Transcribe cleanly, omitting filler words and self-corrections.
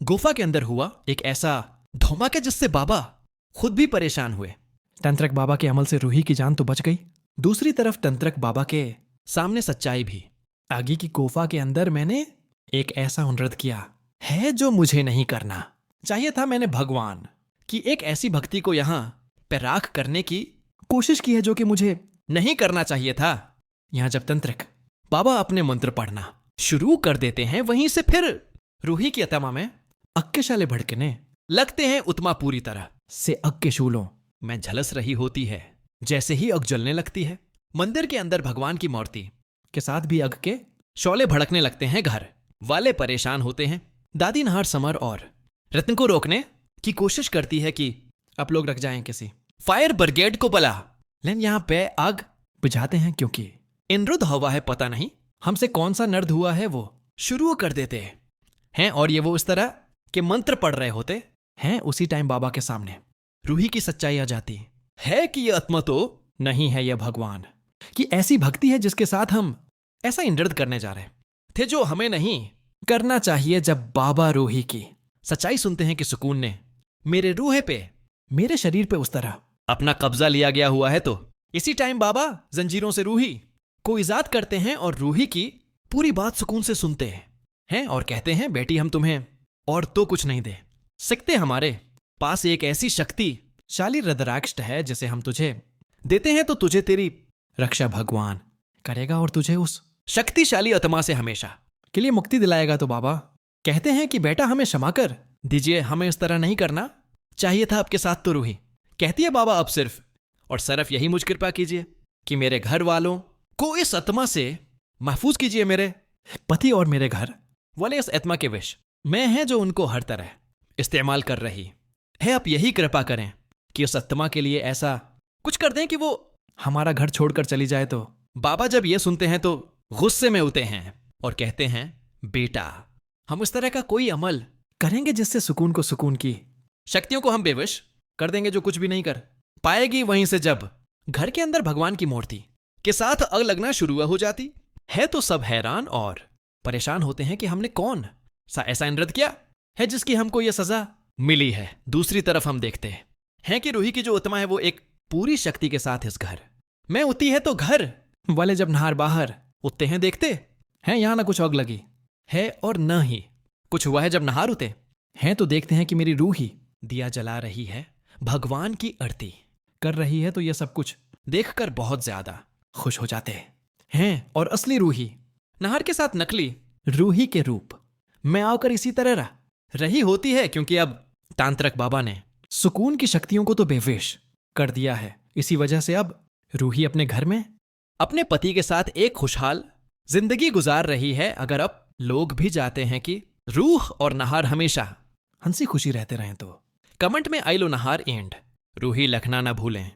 गुफा के अंदर हुआ एक ऐसा धमाका जिससे बाबा खुद भी परेशान हुए। तंत्रक बाबा के अमल से रूही की जान तो बच गई, दूसरी तरफ तंत्रक बाबा के सामने सच्चाई भी। आगे की गुफा के अंदर मैंने एक ऐसा अनुरोध किया है जो मुझे नहीं करना चाहिए था। मैंने भगवान की एक ऐसी भक्ति को यहां पैराख करने की कोशिश की है जो कि मुझे नहीं करना चाहिए था। यहां जब तंत्रक बाबा अपने मंत्र पढ़ना शुरू कर देते हैं, वहीं से फिर रूही की आत्मा में अक्केशाले भड़कने लगते हैं। उत्मा पूरी तरह से अग के शूलों में झलस रही होती है। जैसे ही अग जलने लगती है, मंदिर के अंदर भगवान की मूर्ति के साथ भी अग के शोले भड़कने लगते हैं। घर वाले परेशान होते हैं। दादी नहार, समर और रत्न को रोकने की कोशिश करती है कि आप लोग रख जाएं किसी फायर ब्रिगेड को बुला, लेकिन यहां पे आग बुझाते हैं क्योंकि इनरुद्ध हवा है। पता नहीं हमसे कौन सा नर्द हुआ है, वो शुरू कर देते हैं और ये वो इस तरह के मंत्र पढ़ रहे होते हैं। उसी टाइम बाबा के सामने रूही की सच्चाई आ जाती है कि यह आत्मा तो नहीं है, यह भगवान की ऐसी भक्ति है जिसके साथ हम ऐसा इंद्रद करने जा रहे थे जो हमें नहीं करना चाहिए। जब बाबा रूही की सच्चाई सुनते हैं कि सुकून ने मेरे रूह पे, मेरे शरीर पे उस तरह अपना कब्जा लिया गया हुआ है, तो इसी टाइम बाबा जंजीरों से रूही को इजाद करते हैं और रूही की पूरी बात सुकून से सुनते हैं और कहते हैं, बेटी हम तुम्हें और तो कुछ नहीं दे सकते, हमारे पास एक ऐसी शक्तिशाली रुद्राक्ष है जिसे हम तुझे देते हैं, तो तुझे तेरी रक्षा भगवान करेगा और तुझे उस शक्तिशाली आत्मा से हमेशा के लिए मुक्ति दिलाएगा। तो बाबा कहते हैं कि बेटा हमें क्षमा कर दीजिए, हमें इस तरह नहीं करना चाहिए था आपके साथ। तो रूही कहती है, बाबा अब सिर्फ और सिर्फ यही मुझ कृपा कीजिए कि मेरे घर वालों को इस आत्मा से महफूज कीजिए। मेरे पति और मेरे घर वाले इस आत्मा के विष में हैं जो उनको हर तरह इस्तेमाल कर रही है। आप यही कृपा करें कि उस आत्मा के लिए ऐसा कुछ कर दें कि वो हमारा घर छोड़कर चली जाए। तो बाबा जब ये सुनते हैं तो गुस्से में होते हैं और कहते हैं, बेटा हम इस तरह का कोई अमल करेंगे जिससे सुकून को, सुकून की शक्तियों को हम बेवश कर देंगे जो कुछ भी नहीं कर पाएगी। वहीं से जब घर के अंदर भगवान की मूर्ति के साथ आग लगना शुरू हो जाती है तो सब हैरान और परेशान होते हैं कि हमने कौन सा ऐसा नृत्य किया है जिसकी हमको यह सजा मिली है। दूसरी तरफ हम देखते हैं कि रूही की जो आत्मा है वो एक पूरी शक्ति के साथ इस घर में उती है। तो घर वाले जब नहार बाहर उठते हैं, देखते हैं यहां ना कुछ आग लगी है और न ही कुछ हुआ है। जब नहार उते हैं तो देखते हैं कि मेरी रूही दिया जला रही है, भगवान की आरती कर रही है। तो यह सब कुछ देखकर बहुत ज्यादा खुश हो जाते हैं और असली रूही नहार के साथ नकली रूही के रूप में आकर इसी तरह रही होती है, क्योंकि अब तांत्रिक बाबा ने सुकून की शक्तियों को तो बेविश कर दिया है। इसी वजह से अब रूही अपने घर में अपने पति के साथ एक खुशहाल जिंदगी गुजार रही है। अगर अब लोग भी जाते हैं कि रूह और नहार हमेशा हंसी खुशी रहते रहें, तो कमेंट में आई लो नहार एंड रूही लिखना ना भूलें।